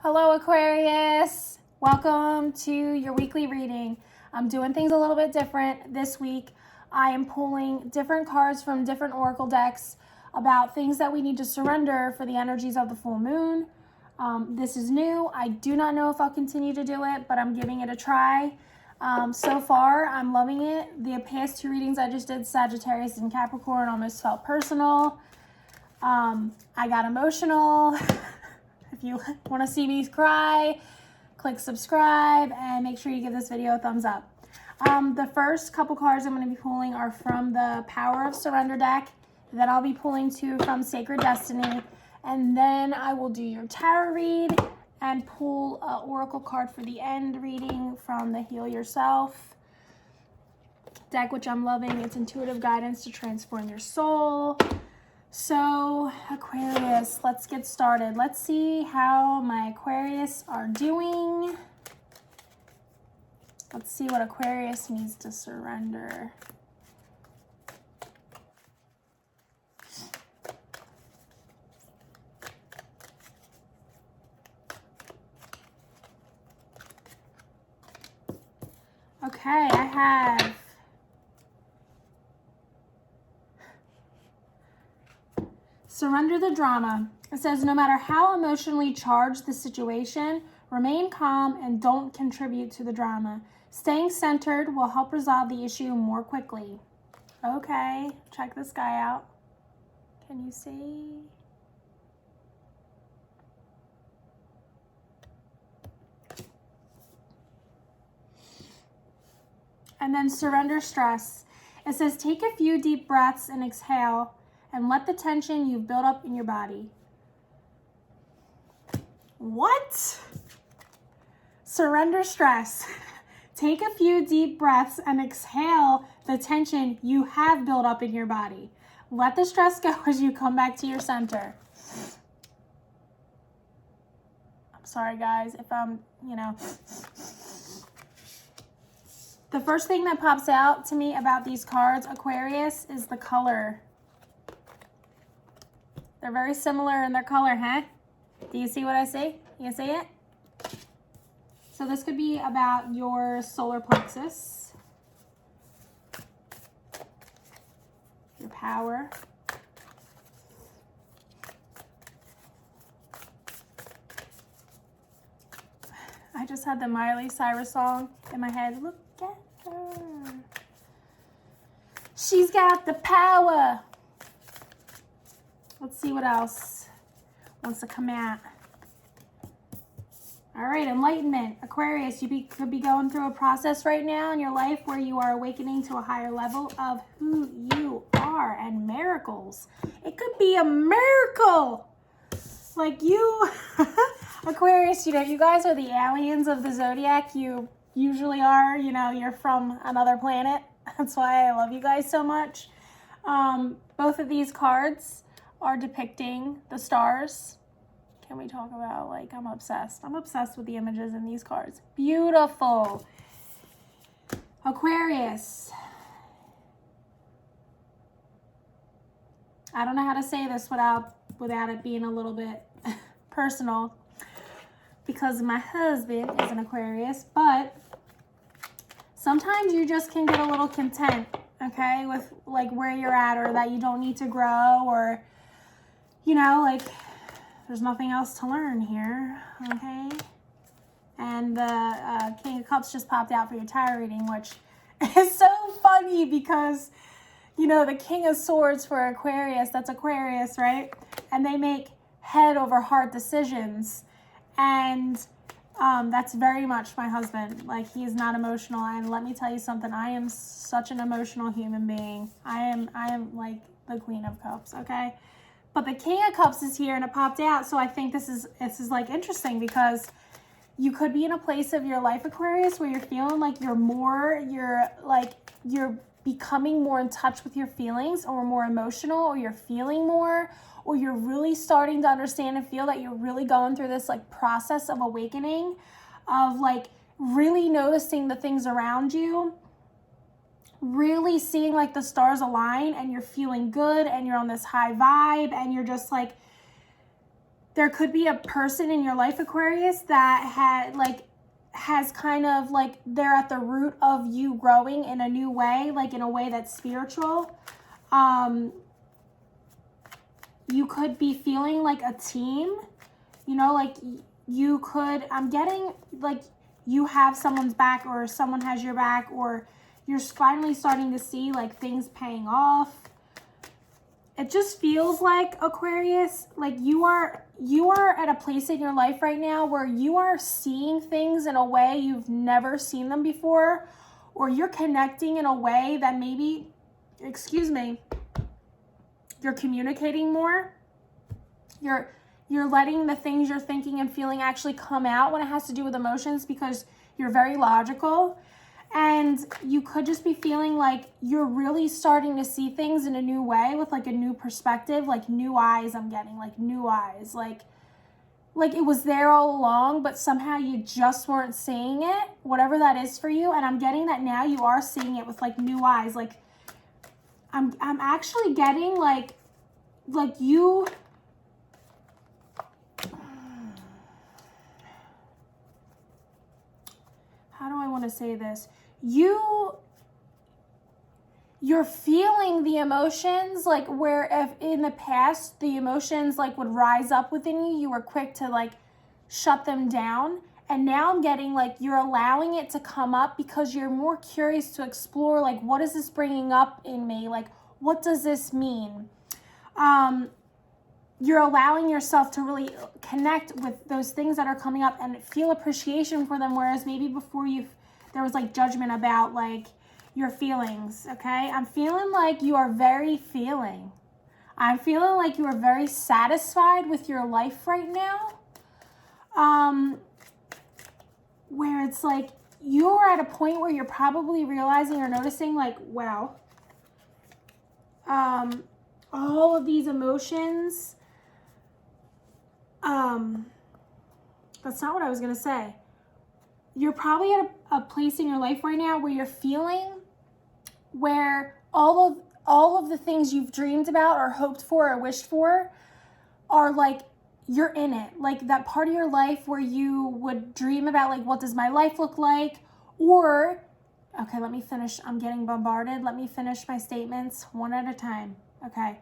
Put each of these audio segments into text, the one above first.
Hello, Aquarius. Welcome to your weekly reading. I'm doing things a little bit different this week. I am pulling different cards from different oracle decks about things that we need to surrender for the energies of the full moon. This is new. I do not know if I'll continue to do it, but I'm giving it a try. So far, I'm loving it. The past two readings I just did, Sagittarius and Capricorn, almost felt personal. I got emotional. If you want to see me cry, click subscribe and make sure you give this video a thumbs up. The first couple cards I'm going to be pulling are from the Power of Surrender deck. Then I'll be pulling two from Sacred Destiny. And then I will do your tarot read and pull an oracle card for the end reading from the Heal Yourself deck, which I'm loving. It's intuitive guidance to transform your soul. So, Aquarius, let's get started. Let's see how my Aquarius are doing. Let's see what Aquarius needs to surrender. Okay, I have surrender the drama. It says, no matter how emotionally charged the situation, remain calm and don't contribute to the drama. Staying centered will help resolve the issue more quickly. Okay, check this guy out. Can you see? And then surrender stress. It says, take a few deep breaths and exhale and let the tension you've built up in your body. What? Surrender stress. Take a few deep breaths and exhale the tension you have built up in your body. Let the stress go as you come back to your center. I'm sorry, guys, if I'm, The first thing that pops out to me about these cards, Aquarius, is the color. They're very similar in their color, huh? Do you see what I see? You see it? So this could be about your solar plexus, your power. I just had the Miley Cyrus song in my head. Look at her. She's got the power. Let's see what else wants to come out. All right, enlightenment. Aquarius, you could be going through a process right now in your life where you are awakening to a higher level of who you are and miracles. It could be a miracle. Like you, Aquarius, you guys are the aliens of the zodiac. You usually are, you're from another planet. That's why I love you guys so much. Both of these cards are depicting the stars. Can we talk about, I'm obsessed. I'm obsessed with the images in these cards. Beautiful. Aquarius. I don't know how to say this without it being a little bit personal because my husband is an Aquarius, but sometimes you just can get a little content, okay, with where you're at, or that you don't need to grow, or there's nothing else to learn here, okay? And the King of Cups just popped out for your tarot reading, which is so funny because, the King of Swords for Aquarius, that's Aquarius, right? And they make head over heart decisions. And that's very much my husband. He is not emotional. And let me tell you something, I am such an emotional human being. I am like the Queen of Cups, okay? But the King of Cups is here and it popped out. So I think this is interesting because you could be in a place of your life, Aquarius, where you're feeling like you're becoming more in touch with your feelings, or more emotional, or you're feeling more, or you're really starting to understand and feel that you're really going through this process of awakening, of really noticing the things around you, really seeing the stars align, and you're feeling good and you're on this high vibe and you're just there could be a person in your life, Aquarius, that has kind of like, they're at the root of you growing in a new way, like in a way that's spiritual. You could be feeling like a team, you know, like you could, I'm getting like you have someone's back, or someone has your back, or you're finally starting to see like things paying off. It just feels like, Aquarius, like you are at a place in your life right now where you are seeing things in a way you've never seen them before, or you're connecting in a way that maybe, excuse me, you're communicating more. You're letting the things you're thinking and feeling actually come out when it has to do with emotions, because you're very logical. And you could just be feeling like you're really starting to see things in a new way, with like a new perspective, like new eyes. I'm getting like new eyes, like it was there all along, but somehow you just weren't seeing it, whatever that is for you. And I'm getting that now you are seeing it with like new eyes. Like I'm actually getting like you, how do I want to say this? You're feeling the emotions, like where if in the past the emotions like would rise up within you, you were quick to like shut them down. And now I'm getting like you're allowing it to come up because you're more curious to explore, like, what is this bringing up in me? Like, what does this mean? You're allowing yourself to really connect with those things that are coming up and feel appreciation for them. Whereas maybe before there was like judgment about like your feelings. Okay. I'm feeling like you are very feeling. I'm feeling like you are very satisfied with your life right now. Where it's like you're at a point where you're probably realizing or noticing like, wow, all of these emotions, that's not what I was going to say. You're probably at a place in your life right now where you're feeling where all of the things you've dreamed about or hoped for or wished for are like, you're in it. Like that part of your life where you would dream about like, what does my life look like? Or, okay, let me finish. I'm getting bombarded. Let me finish my statements one at a time. Okay.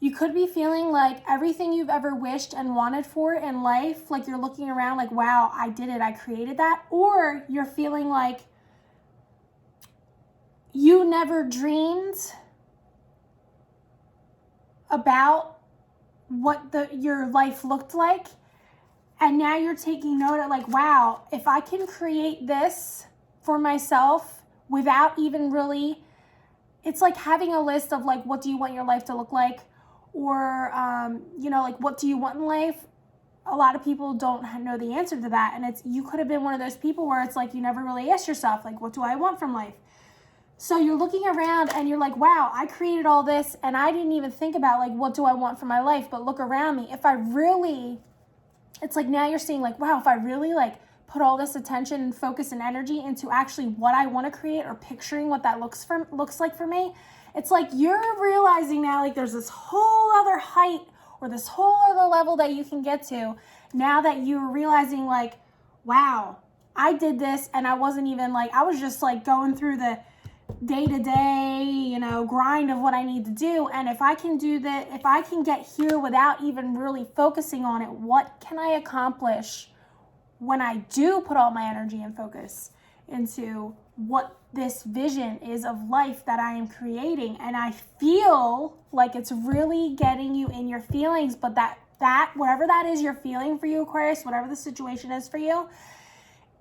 You could be feeling like everything you've ever wished and wanted for in life, like you're looking around like, wow, I did it. I created that. Or you're feeling like you never dreamed about what your life looked like. And now you're taking note of like, wow, if I can create this for myself without even really, it's like having a list of like, what do you want your life to look like? Or, like, what do you want in life? A lot of people don't know the answer to that. And you could have been one of those people where it's like, you never really asked yourself, like, what do I want from life? So you're looking around and you're like, wow, I created all this and I didn't even think about like, what do I want for my life? But look around me. It's like now you're seeing like, wow, if I really like put all this attention and focus and energy into actually what I want to create or picturing what that looks like for me, it's like you're realizing now like there's this whole other height or this whole other level that you can get to now that you're realizing like, wow, I did this and I wasn't even like, I was just like going through the day-to-day, grind of what I need to do. And if I can do that, if I can get here without even really focusing on it, what can I accomplish when I do put all my energy and focus into what this vision is of life that I am creating? And I feel like it's really getting you in your feelings, but that whatever that is you're feeling for you, Aquarius, whatever the situation is for you,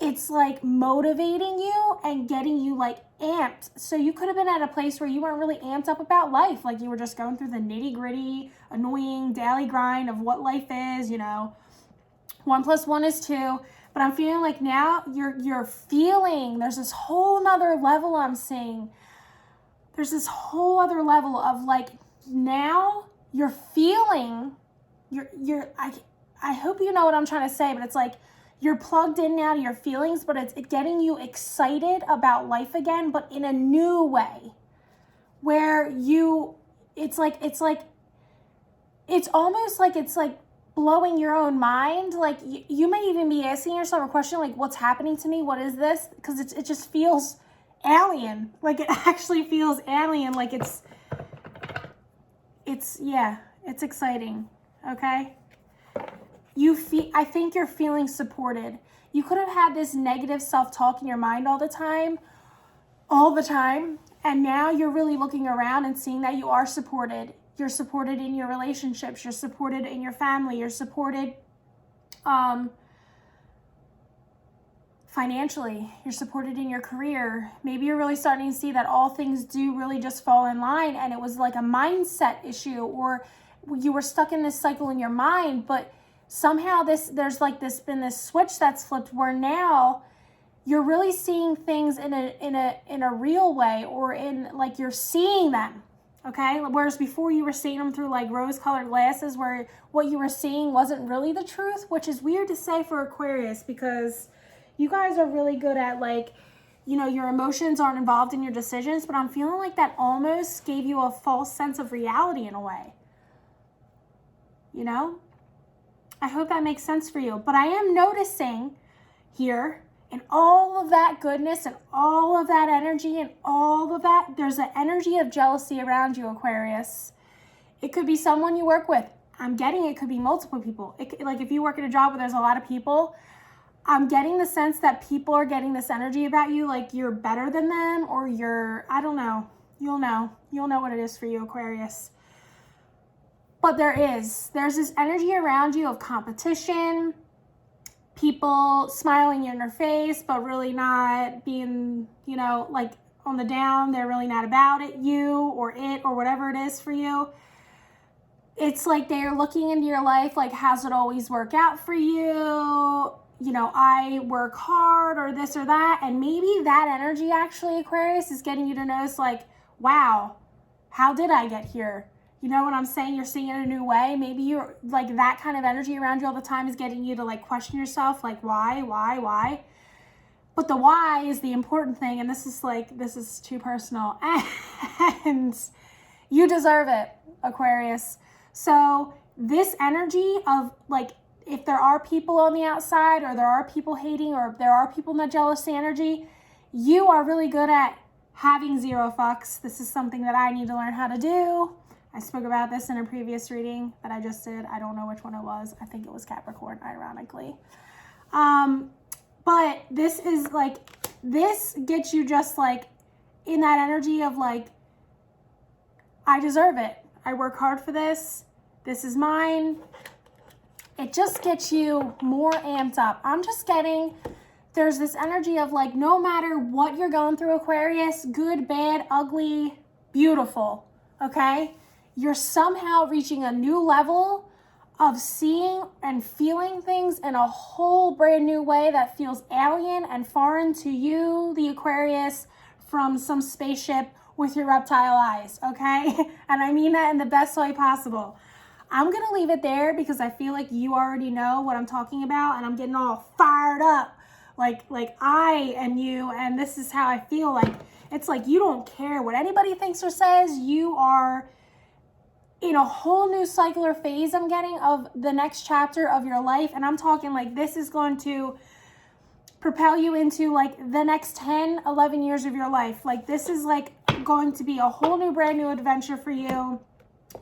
it's like motivating you and getting you like amped. So you could have been at a place where you weren't really amped up about life. Like you were just going through the nitty gritty, annoying daily grind of what life is, 1 + 1 is 2. But I'm feeling like now you're feeling there's this whole nother level I'm seeing. There's this whole other level of like now you're feeling, I hope you know what I'm trying to say, but it's like you're plugged in now to your feelings, but it's getting you excited about life again, but in a new way where it's almost like it's like blowing your own mind. Like you may even be asking yourself a question like, what's happening to me? What is this? Because it just feels alien. Like it actually feels alien. Like it's exciting. Okay. I think you're feeling supported. You could have had this negative self-talk in your mind all the time. And now you're really looking around and seeing that you are supported. You're supported in your relationships. You're supported in your family. You're supported financially. You're supported in your career. Maybe you're really starting to see that all things do really just fall in line, and it was like a mindset issue, or you were stuck in this cycle in your mind, but somehow there's been this switch that's flipped where now you're really seeing things in a real way, or in like you're seeing them, okay? Whereas before you were seeing them through like rose-colored glasses, where what you were seeing wasn't really the truth, which is weird to say for Aquarius, because you guys are really good at like, you know, your emotions aren't involved in your decisions, but I'm feeling like that almost gave you a false sense of reality in a way, you know? I hope that makes sense for you. But I am noticing here, and all of that goodness and all of that energy and all of that, there's an energy of jealousy around you, Aquarius. It could be someone you work with. I'm getting it could be multiple people. Like if you work at a job where there's a lot of people, I'm getting the sense that people are getting this energy about you, like you're better than them, or you're, I don't know. You'll know what it is for you, Aquarius. But there's this energy around you of competition, people smiling in your face, but really not being, you know, like on the down. They're really not about it, you or it or whatever it is for you. It's like they're looking into your life like, how's it always work out for you? You know, I work hard or this or that. And maybe that energy actually, Aquarius, is getting you to notice like, wow, how did I get here? You know what I'm saying? You're seeing it in a new way. Maybe you're like that kind of energy around you all the time is getting you to like question yourself, like why? But the why is the important thing. And this is too personal. And you deserve it, Aquarius. So this energy of like, if there are people on the outside, or there are people hating, or there are people in the jealousy energy, you are really good at having zero fucks. This is something that I need to learn how to do. I spoke about this in a previous reading that I just did. I don't know which one it was. I think it was Capricorn, ironically. But this is like, this gets you just like in that energy of like, I deserve it. I work hard for this. This is mine. It just gets you more amped up. I'm just getting, there's this energy of like, no matter what you're going through, Aquarius, good, bad, ugly, beautiful, okay? You're somehow reaching a new level of seeing and feeling things in a whole brand new way that feels alien and foreign to you, the Aquarius, from some spaceship with your reptile eyes, okay? And I mean that in the best way possible. I'm going to leave it there because I feel like you already know what I'm talking about, and I'm getting all fired up. Like I am you, and this is how I feel. Like, it's like you don't care what anybody thinks or says. You are in a whole new cycle or phase, I'm getting, of the next chapter of your life. And I'm talking like this is going to propel you into like the next 10, 11 years of your life. Like this is like going to be a whole new brand new adventure for you.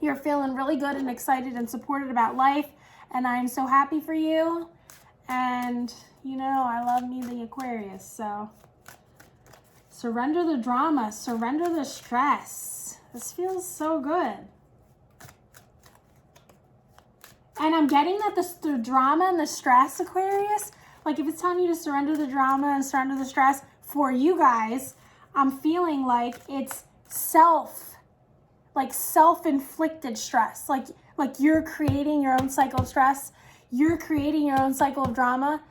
You're feeling really good and excited and supported about life. And I am so happy for you. And you know, I love me the Aquarius. So surrender the drama, surrender the stress. This feels so good. And I'm getting that the drama and the stress, Aquarius, like if it's telling you to surrender the drama and surrender the stress for you guys, I'm feeling like it's self-inflicted stress. Like you're creating your own cycle of stress. You're creating your own cycle of drama.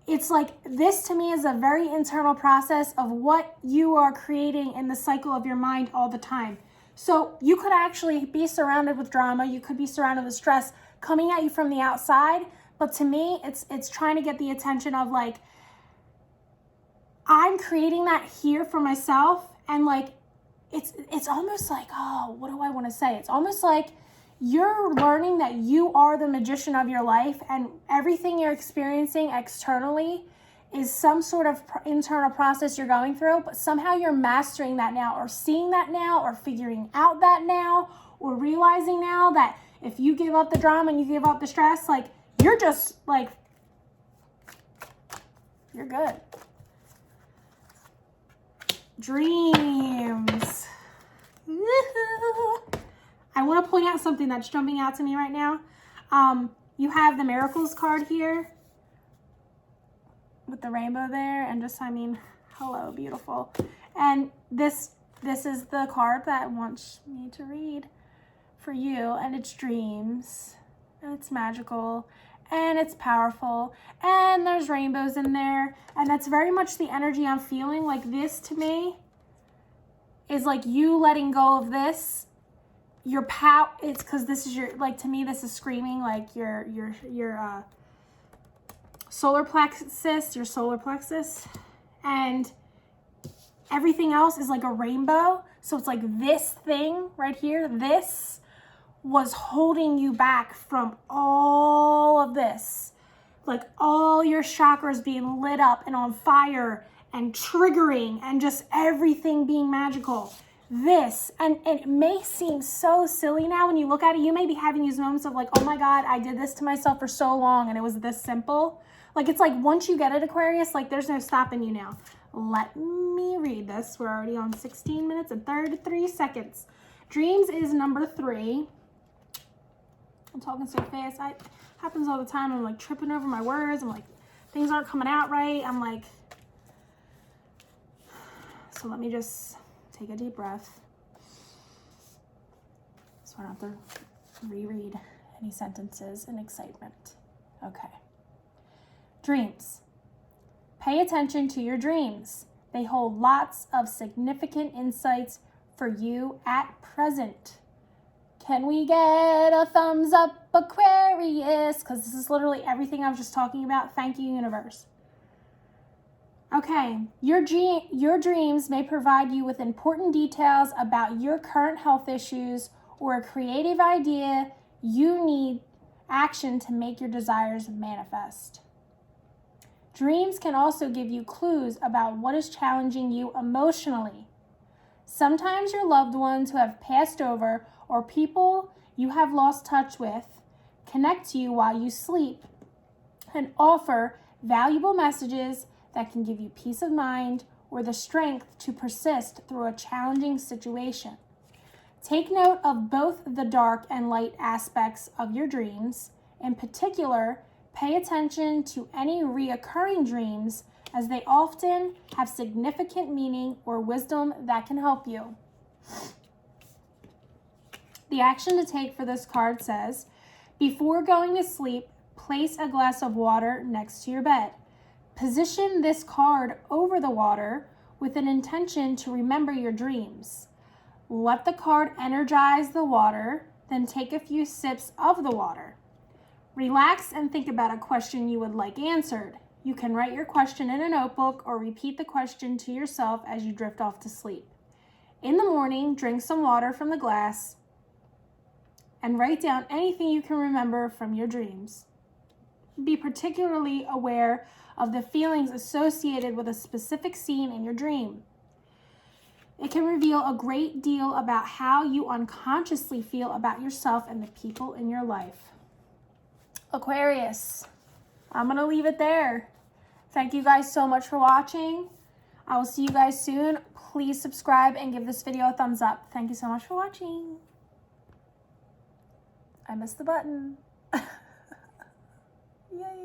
It's like this to me is a very internal process of what you are creating in the cycle of your mind all the time. So you could actually be surrounded with drama. You could be surrounded with stress coming at you from the outside. But to me, it's trying to get the attention of like, I'm creating that here for myself. And like, it's almost like, oh, what do I want to say? It's almost like you're learning that you are the magician of your life, and everything you're experiencing externally is some sort of internal process you're going through, but somehow you're mastering that now, or seeing that now, or figuring out that now, or realizing now that if you give up the drama and you give up the stress, like, you're just like, you're good. Dreams. I want to point out something that's jumping out to me right now. You have the Miracles card here with the rainbow there, and just, I mean, hello, beautiful. And this is the card that wants me to read for you, and it's dreams, and it's magical, and it's powerful, and there's rainbows in there, and that's very much the energy I'm feeling. Like, this to me is like you letting go of this, your power. It's because this is your, like, to me, this is screaming like your solar plexus, and everything else is like a rainbow. So it's like this thing right here, this was holding you back from all of this, like all your chakras being lit up and on fire and triggering, and just everything being magical. This, and it may seem so silly now when you look at it. You may be having these moments of like, oh my God, I did this to myself for so long and it was this simple. Like, it's like once you get it, Aquarius, like there's no stopping you now. Let me read this. We're already on 16 minutes and 33 seconds. Dreams is number 3. I'm talking so fast. It happens all the time. I'm like tripping over my words. I'm like, things aren't coming out right. I'm like, so let me just take a deep breath so I don't have to reread any sentences in excitement. Okay. Dreams. Pay attention to your dreams. They hold lots of significant insights for you at present. Can we get a thumbs up, Aquarius? Because this is literally everything I was just talking about. Thank you, universe. Okay, your dreams may provide you with important details about your current health issues or a creative idea you need action to make your desires manifest. Dreams can also give you clues about what is challenging you emotionally. Sometimes your loved ones who have passed over or people you have lost touch with connect to you while you sleep and offer valuable messages that can give you peace of mind or the strength to persist through a challenging situation. Take note of both the dark and light aspects of your dreams. In particular, pay attention to any reoccurring dreams, as they often have significant meaning or wisdom that can help you. The action to take for this card says, before going to sleep, place a glass of water next to your bed. Position this card over the water with an intention to remember your dreams. Let the card energize the water, then take a few sips of the water. Relax and think about a question you would like answered. You can write your question in a notebook or repeat the question to yourself as you drift off to sleep. In the morning, drink some water from the glass and write down anything you can remember from your dreams. Be particularly aware of the feelings associated with a specific scene in your dream. It can reveal a great deal about how you unconsciously feel about yourself and the people in your life. Aquarius, I'm going to leave it there. Thank you guys so much for watching. I will see you guys soon. Please subscribe and give this video a thumbs up. Thank you so much for watching. I missed the button. Yay.